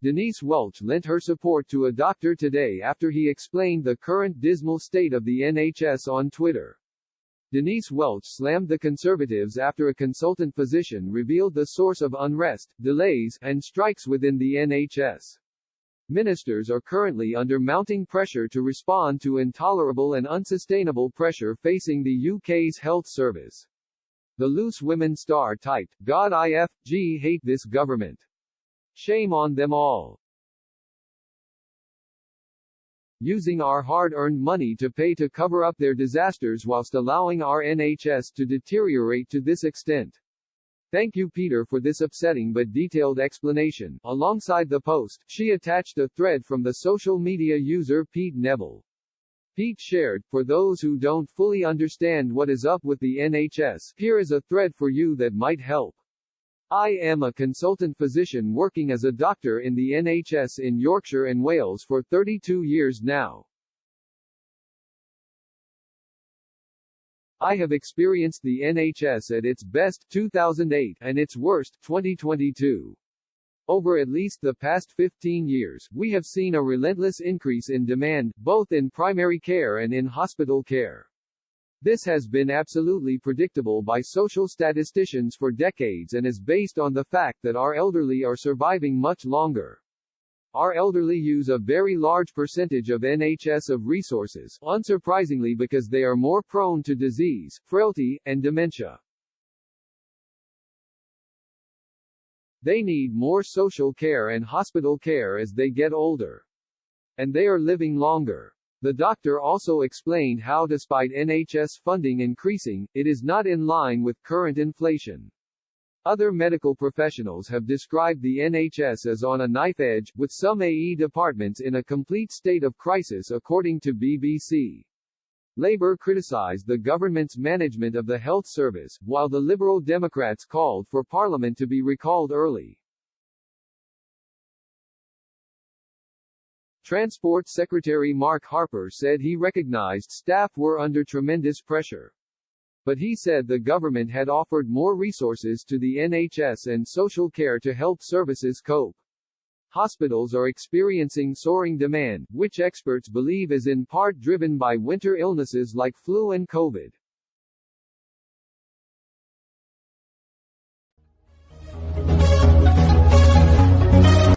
Denise Welch lent her support to a doctor today after he explained the current dismal state of the NHS on Twitter. Denise Welch slammed the Conservatives after a consultant physician revealed the source of unrest, delays, and strikes within the NHS. Ministers are currently under mounting pressure to respond to intolerable and unsustainable pressure facing the UK's health service. The Loose Women star typed, "God IFG hate this government. Shame on them all. Using our hard-earned money to pay to cover up their disasters whilst allowing our NHS to deteriorate to this extent. Thank you Peter for this upsetting but detailed explanation." Alongside the post, she attached a thread from the social media user Pete Neville. Pete shared, "For those who don't fully understand what is up with the NHS, here is a thread for you that might help. I am a consultant physician working as a doctor in the NHS in Yorkshire and Wales for 32 years now. I have experienced the NHS at its best 2008 and its worst 2022. Over at least the past 15 years, we have seen a relentless increase in demand, both in primary care and in hospital care. This has been absolutely predictable by social statisticians for decades and is based on the fact that our elderly are surviving much longer. Our elderly use a very large percentage of NHS of resources, unsurprisingly because they are more prone to disease, frailty, and dementia. They need more social care and hospital care as they get older. And they are living longer. The doctor also explained how despite NHS funding increasing, it is not in line with current inflation. Other medical professionals have described the NHS as on a knife edge, with some AE departments in a complete state of crisis according to BBC. Labour criticised the government's management of the health service, while the Liberal Democrats called for Parliament to be recalled early. Transport Secretary Mark Harper said he recognised staff were under tremendous pressure. But he said the government had offered more resources to the NHS and social care to help services cope. Hospitals are experiencing soaring demand, which experts believe is in part driven by winter illnesses like flu and COVID.